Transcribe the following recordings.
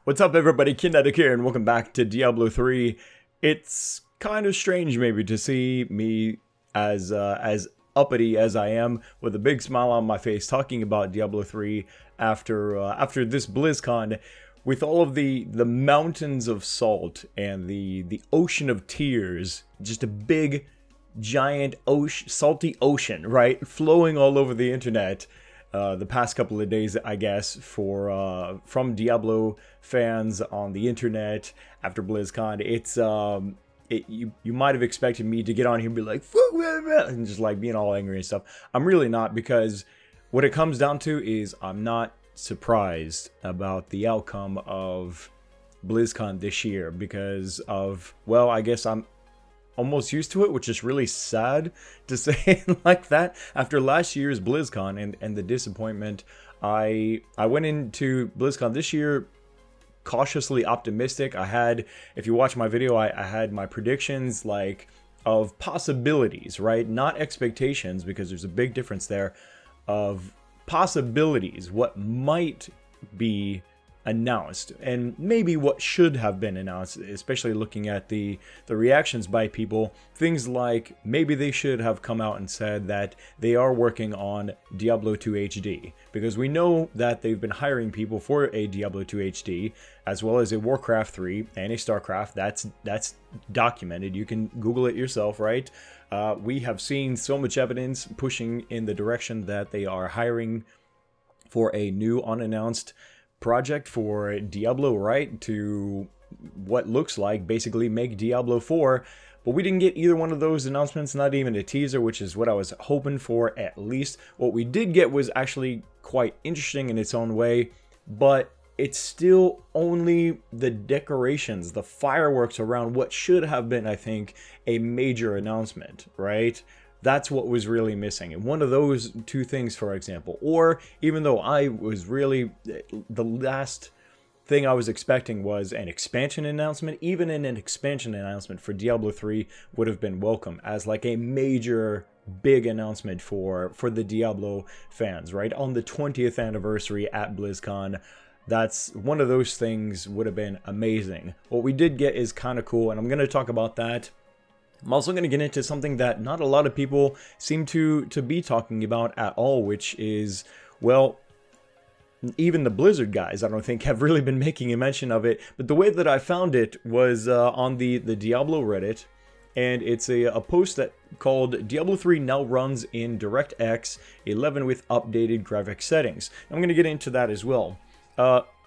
What's up, everybody? Kinetic here, and welcome back to Diablo 3. It's kind of strange, maybe, to see me as uppity as I am, with a big smile on my face, talking about Diablo 3 after this BlizzCon, with all of the mountains of salt and the ocean of tears, just a big, giant salty ocean, right, flowing all over the internet. The past couple of days, I guess, from Diablo fans on the internet after BlizzCon. It's you might have expected me to get on here and be like, and just like being all angry and stuff. I'm really not, because what it comes down to is I'm not surprised about the outcome of BlizzCon this year because of, well, I guess I'm almost used to it, which is really sad to say it like that. After last year's BlizzCon and the disappointment, I went into BlizzCon this year cautiously optimistic. I had, if you watch my video, I had my predictions like of possibilities, right? Not expectations, because there's a big difference there, of possibilities, what might be announced and maybe what should have been announced, especially looking at the reactions by people. Things like maybe they should have come out and said that they are working on Diablo 2 HD, because we know that they've been hiring people for a Diablo 2 HD as well as a Warcraft 3 and a Starcraft. That's documented. You can Google it yourself, right? We have seen so much evidence pushing in the direction that they are hiring for a new unannounced project for Diablo, right, to what looks like basically make Diablo 4, but we didn't get either one of those announcements, not even a teaser, which is what I was hoping for at least. What we did get was actually quite interesting in its own way, but it's still only the decorations, the fireworks around what should have been, I think, a major announcement, right? That's what was really missing. And one of those two things, for example, or even though I was really, the last thing I was expecting was an expansion announcement, even in an expansion announcement for Diablo 3 would have been welcome as like a major big announcement for the Diablo fans, right? On the 20th anniversary at BlizzCon. That's one of those things would have been amazing. What we did get is kind of cool, and I'm going to talk about that. I'm also going to get into something that not a lot of people seem to be talking about at all, which is, well, even the Blizzard guys, I don't think, have really been making a mention of it. But the way that I found it was on the Diablo Reddit, and it's a post that called Diablo 3 now runs in DirectX 11 with updated graphics settings. I'm going to get into that as well.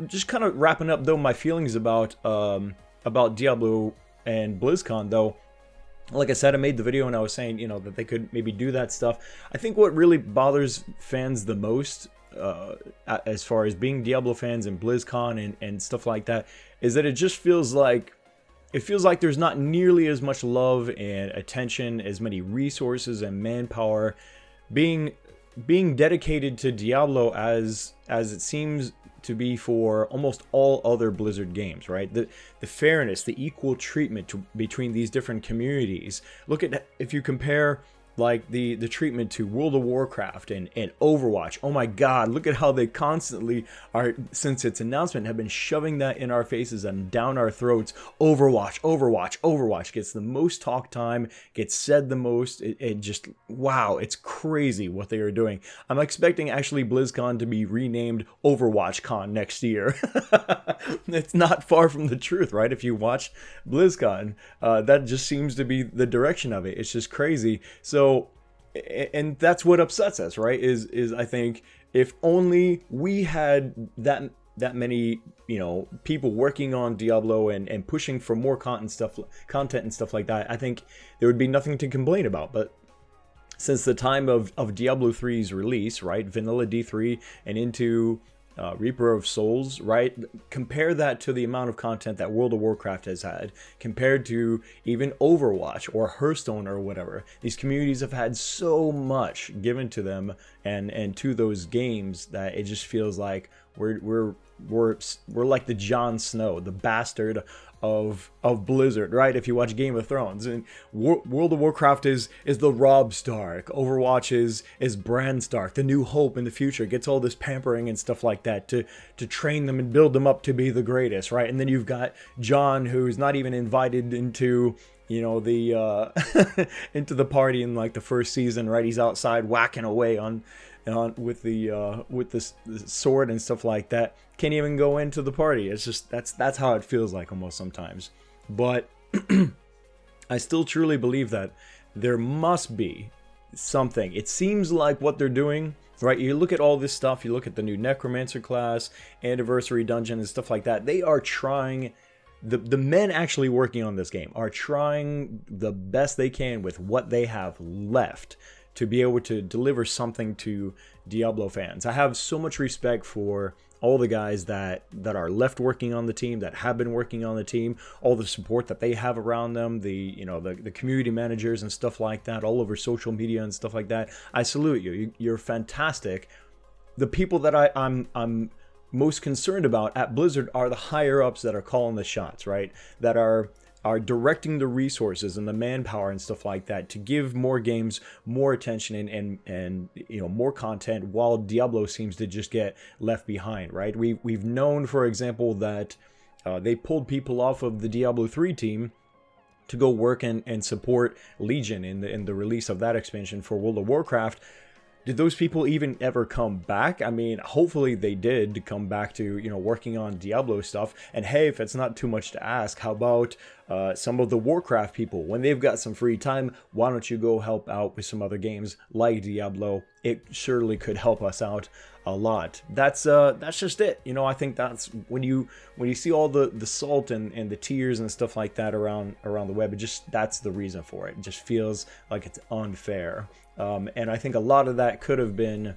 Just kind of wrapping up, though, my feelings about Diablo and BlizzCon, though. Like I said, I made the video and I was saying, you know, that they could maybe do that stuff. I think what really bothers fans the most, as far as being Diablo fans and BlizzCon and stuff like that, is that it just feels like, there's not nearly as much love and attention, as many resources and manpower being dedicated to Diablo as it seems to be for almost all other Blizzard games, right? The fairness, the equal treatment between these different communities. Look at, if you compare like the treatment to World of Warcraft and Overwatch. Oh my god, look at how they constantly are, since its announcement, have been shoving that in our faces and down our throats. Overwatch gets the most talk time, gets said the most. It just, wow, it's crazy what they are doing. I'm expecting actually BlizzCon to be renamed Overwatch Con next year. It's not far from the truth, right? If you watch BlizzCon, that just seems to be the direction of it. It's just crazy. So, and that's what upsets us, right? Is I think if only we had that many, you know, people working on Diablo and pushing for more content and stuff like that, I think there would be nothing to complain about. But since the time of Diablo 3's release, right, Vanilla D3 and into Reaper of Souls, right? Compare that to the amount of content that World of Warcraft has had, compared to even Overwatch or Hearthstone or whatever. These communities have had so much given to them and to those games that it just feels like we're we're like the Jon Snow, the bastard of Blizzard, right? If you watch Game of Thrones, and World of Warcraft is the Robb Stark, Overwatch is Bran Stark, the new hope in the future, gets all this pampering and stuff like that to train them and build them up to be the greatest, right? And then you've got Jon, who's not even invited into, you know, the into the party in like the first season, right? He's outside whacking away on with the sword and stuff like that. Can't even go into the party. It's just that's how it feels like almost sometimes. But I still truly believe that there must be something. It seems like what they're doing, right? You look at all this stuff, you look at the new Necromancer class, Anniversary Dungeon and stuff like that. They are trying, the men actually working on this game are trying the best they can with what they have left to be able to deliver something to Diablo fans. I have so much respect for all the guys that are left working on the team, that have been working on the team, all the support that they have around them, the community managers and stuff like that, all over social media and stuff like that. I salute you. You're fantastic. The people that I'm most concerned about at Blizzard are the higher ups that are calling the shots, right? That are directing the resources and the manpower and stuff like that to give more games more attention and you know, more content, while Diablo seems to just get left behind, right? We've known, for example, that they pulled people off of the Diablo 3 team to go work and support Legion in the release of that expansion for World of Warcraft. Did those people even ever come back? I mean, hopefully they did come back to, you know, working on Diablo stuff. And hey, if it's not too much to ask, how about some of the Warcraft people? When they've got some free time, why don't you go help out with some other games like Diablo? It surely could help us out a lot. That's just it. You know, I think that's when you see all the salt and the tears and stuff like that around the web, that's the reason for it. It just feels like it's unfair. And I think a lot of that could have been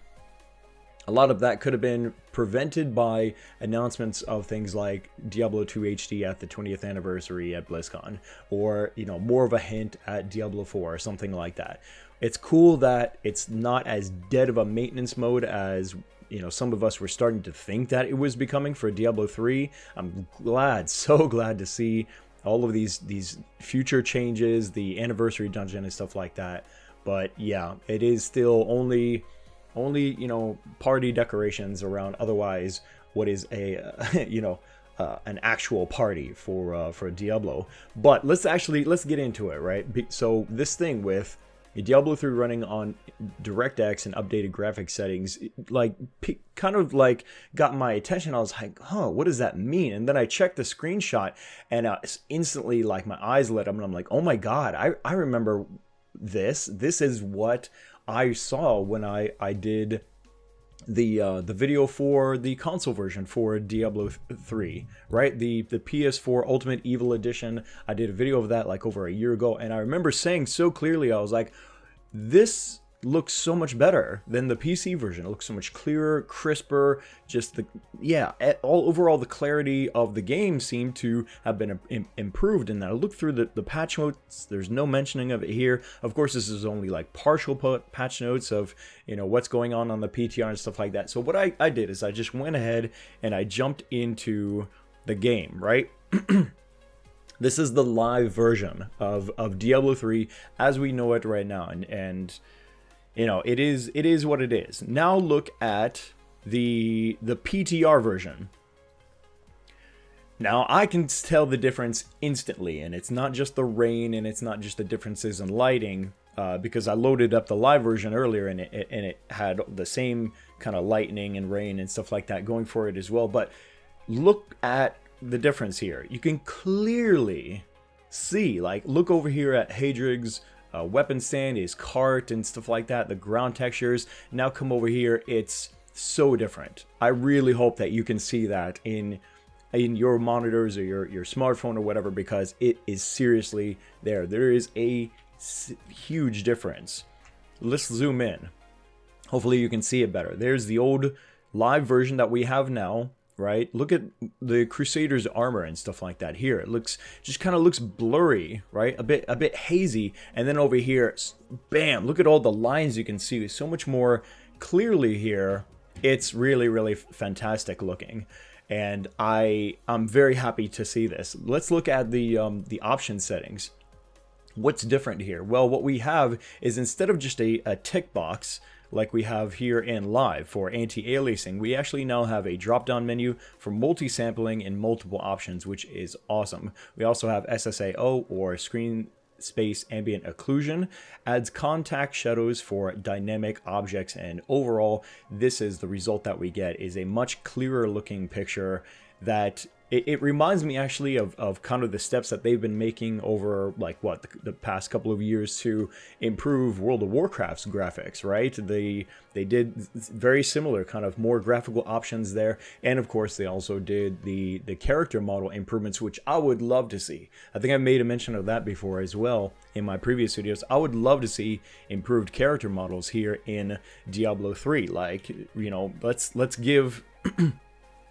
prevented by announcements of things like Diablo 2 HD at the 20th anniversary at BlizzCon, or, you know, more of a hint at Diablo 4 or something like that. It's cool that it's not as dead of a maintenance mode as, you know, some of us were starting to think that it was becoming for Diablo 3. I'm so glad to see all of these future changes, the anniversary dungeon and stuff like that. But yeah, it is still only you know, party decorations around otherwise what is a an actual party for Diablo. But let's get into it, right? So this thing with Diablo 3 running on DirectX and updated graphics settings, like, kind of like got my attention. I was like, what does that mean? And then I checked the screenshot, and instantly, like, my eyes lit up, and I'm like, oh my god, I remember this is what I saw when I did the video for the console version for Diablo 3, right? The PS4 Ultimate Evil Edition. I did a video of that like over a year ago, and I remember saying so clearly, I was like, this looks so much better than the PC version. It looks so much clearer, crisper, just overall the clarity of the game seemed to have been improved. And I looked through the patch notes, there's no mentioning of it here. Of course, this is only like partial patch notes of, you know, what's going on the PTR and stuff like that. So what I did is I just went ahead and I jumped into the game, right? This is the live version of Diablo 3 as we know it right now, and you know, it is what it is. Now look at the PTR version. Now I can tell the difference instantly, and it's not just the rain, and it's not just the differences in lighting, because I loaded up the live version earlier, and it had the same kind of lightning and rain and stuff like that going for it as well. But look at the difference here. You can clearly see, like, look over here at Hadrig's weapon stand, his cart and stuff like that, the ground textures. Now come over here, it's so different. I really hope that you can see that in your monitors or your smartphone or whatever, because it is seriously there. There is a huge difference. Let's zoom in. Hopefully you can see it better. There's the old live version that we have now, right? Look at the Crusader's armor and stuff like that here. It just kind of looks blurry, right? A bit hazy. And then over here, bam, look at all the lines you can see. It's so much more clearly here. It's really, really fantastic looking. and I'm very happy to see this. Let's look at the option settings. What's different here? Well, what we have is, instead of just a tick box like we have here in live for anti-aliasing, we actually now have a drop-down menu for multi-sampling and multiple options, which is awesome. We also have SSAO, or screen space ambient occlusion, adds contact shadows for dynamic objects, and overall this is the result that we get, is a much clearer looking picture that it reminds me actually of kind of the steps that they've been making over like the past couple of years to improve World of Warcraft's graphics, right? They did very similar kind of more graphical options there, and of course they also did the character model improvements, which I would love to see. I think I made a mention of that before as well in my previous videos. I would love to see improved character models here in Diablo 3. Like, you know, let's give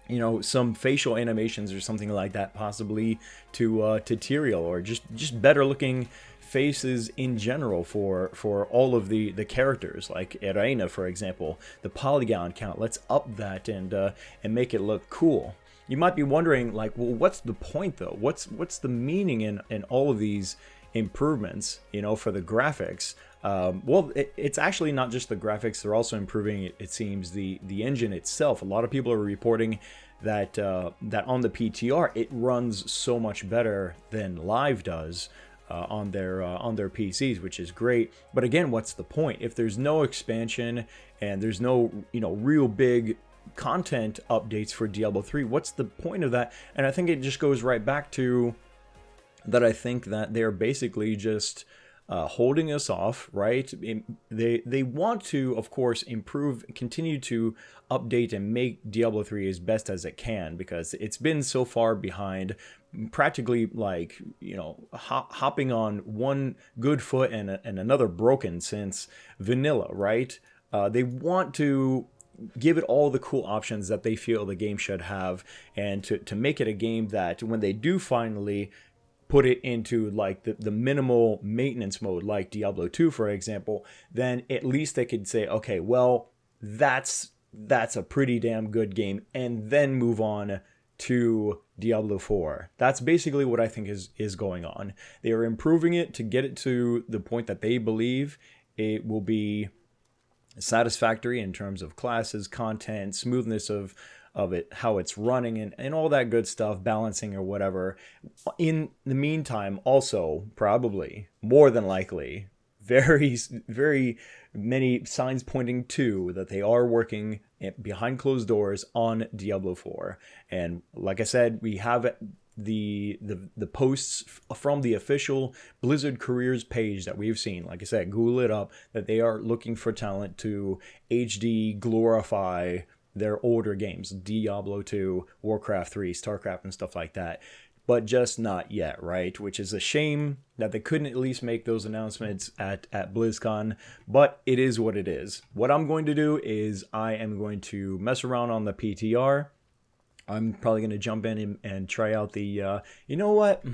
you know, some facial animations or something like that, possibly to Tyrael, or just better looking faces in general for all of the characters, like Erina, for example. The polygon count, let's up that and make it look cool. You might be wondering, like, well, what's the point though? What's the meaning in all of these improvements, you know, for the graphics? Well, it's actually not just the graphics. They're also improving, it seems, the engine itself. A lot of people are reporting that that on the PTR it runs so much better than live does on their PCs, which is great. But again, what's the point if there's no expansion and there's no, you know, real big content updates for Diablo 3? What's the point of that? And I think it just goes right back to that. I think that they're basically just holding us off, right? They want to, of course, improve, continue to update and make Diablo 3 as best as it can, because it's been so far behind, practically like, you know, hopping on one good foot and another broken since vanilla, right? They want to give it all the cool options that they feel the game should have, and to make it a game that when they do finally put it into like the minimal maintenance mode, like Diablo 2, for example, then at least they could say, okay, well, that's a pretty damn good game, and then move on to Diablo 4. That's basically what I think is going on. They are improving it to get it to the point that they believe it will be satisfactory in terms of classes, content, smoothness of it, how it's running, and all that good stuff, balancing or whatever. In the meantime, also, probably, more than likely, very, very many signs pointing to that they are working behind closed doors on Diablo 4. And like I said, we have the posts from the official Blizzard careers page that we've seen. Like I said, Google it up, that they are looking for talent to HD glorify their older games, Diablo 2, Warcraft 3, StarCraft, and stuff like that. But just not yet, right? Which is a shame that they couldn't at least make those announcements at BlizzCon, but it is what it is. What I'm going to do is I am going to mess around on the PTR. I'm probably going to jump in and try out the, you know what?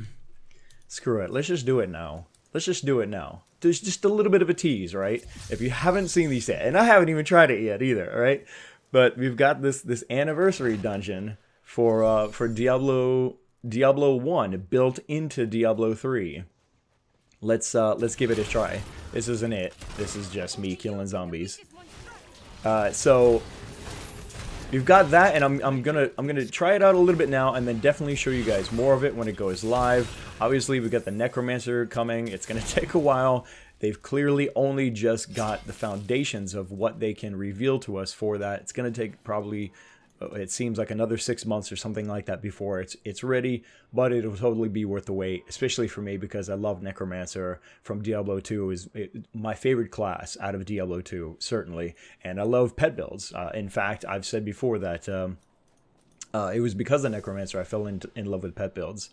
Screw it. Let's just do it now. Let's just do it now. There's just a little bit of a tease, right? If you haven't seen these yet, and I haven't even tried it yet either, right? But we've got this anniversary dungeon for Diablo 1 built into Diablo 3. Let's give it a try. This isn't it. This is just me killing zombies. So we've got that, and I'm gonna try it out a little bit now, and then definitely show you guys more of it when it goes live. Obviously, we've got the Necromancer coming. It's gonna take a while. They've clearly only just got the foundations of what they can reveal to us for that. It's going to take probably, it seems like another 6 months or something like that before it's ready, but it'll totally be worth the wait, especially for me, because I love Necromancer from Diablo 2. Is my favorite class out of Diablo 2, certainly, and I love pet builds. In fact, I've said before that it was because of Necromancer I fell in love with pet builds.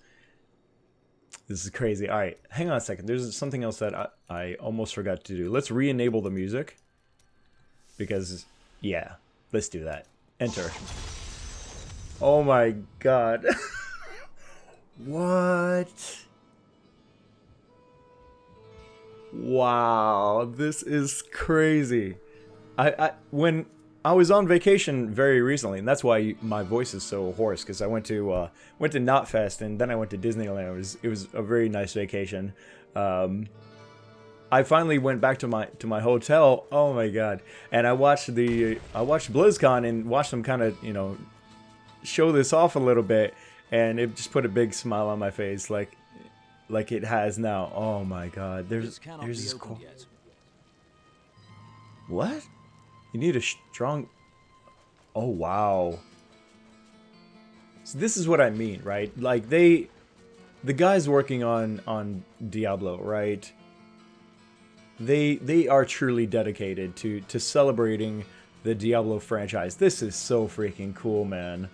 This is crazy. All right, hang on a second. There's something else that I almost forgot to do. Let's re-enable the music. Because, yeah, let's do that. Enter. Oh my god. What? Wow, this is crazy. When I was on vacation very recently, and that's why my voice is so hoarse. Because I went to Knotfest, and then I went to Disneyland. It was a very nice vacation. I finally went back to my hotel. Oh my god! And I watched BlizzCon and watched them kind of show this off a little bit, and it just put a big smile on my face, like it has now. Oh my god! There's this cool. What? You need a strong... Oh, wow. So this is what I mean, right? Like, the guys working on Diablo, right? They are truly dedicated to celebrating the Diablo franchise. This is so freaking cool, man.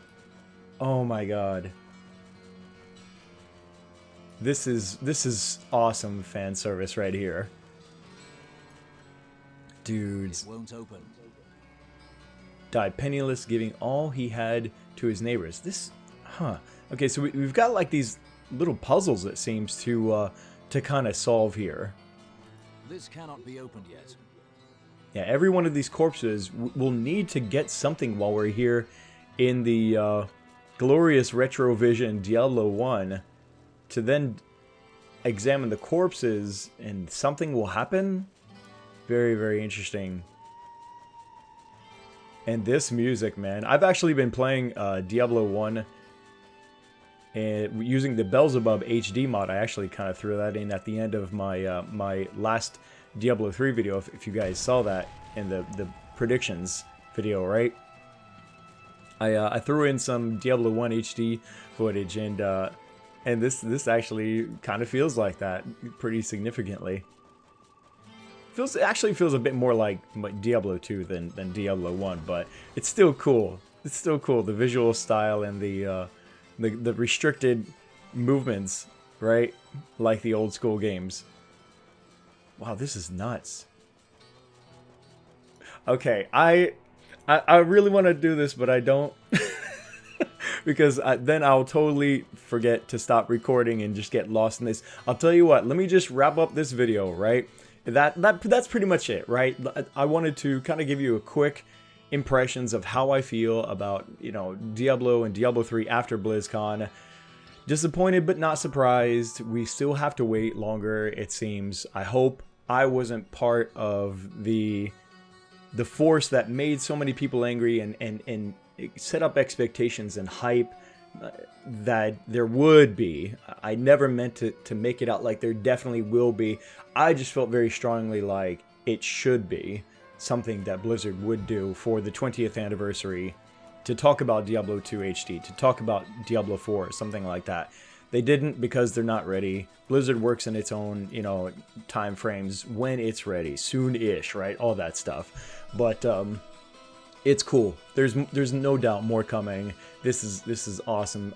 Oh my god. This is awesome fan service right here. Dudes. It won't open. Died penniless, giving all he had to his neighbors. Okay, so we've got like these little puzzles, it seems, to kind of solve here. This cannot be opened yet. Yeah, every one of these corpses will need to get something while we're here in the glorious Retrovision Diablo 1 to then examine the corpses, and something will happen. Very, very interesting. And this music, man. I've actually been playing Diablo 1 and using the Beelzebub HD mod. I actually kind of threw that in at the end of my my last Diablo 3 video, if you guys saw that in the predictions video, right? I threw in some Diablo 1 HD footage, and this actually kind of feels like that pretty significantly. Actually feels a bit more like Diablo 2 than Diablo 1, but it's still cool. It's still cool. The visual style and the restricted movements, right? Like the old school games. Wow, this is nuts. Okay, I really want to do this, but I don't. Because then I'll totally forget to stop recording and just get lost in this. I'll tell you what, let me just wrap up this video, right? That's pretty much it, right? I wanted to kind of give you a quick impressions of how I feel about, Diablo and Diablo 3 after BlizzCon. Disappointed but not surprised. We still have to wait longer, it seems. I hope I wasn't part of the force that made so many people angry and set up expectations and hype that there would be. I never meant to make it out like there definitely will be. I just felt very strongly like it should be something that Blizzard would do for the 20th anniversary, to talk about Diablo 2 HD, to talk about Diablo 4, something like that. They didn't because they're not ready. Blizzard works in its own, time frames when it's ready, soon-ish, right? All that stuff. But it's cool. There's no doubt more coming. This is awesome.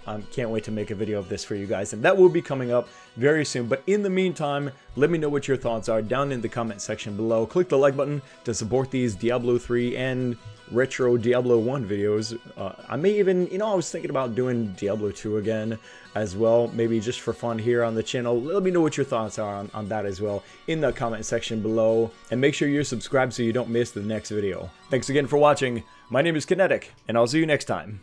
I can't wait to make a video of this for you guys, and that will be coming up very soon. But in the meantime, let me know what your thoughts are down in the comment section below. Click the like button to support these Diablo 3 and retro Diablo 1 videos. I may even, I was thinking about doing Diablo 2 again as well, maybe just for fun here on the channel. Let me know what your thoughts are on that as well in the comment section below, and make sure you're subscribed so you don't miss the next video. Thanks again for watching. My name is Kinetic, and I'll see you next time.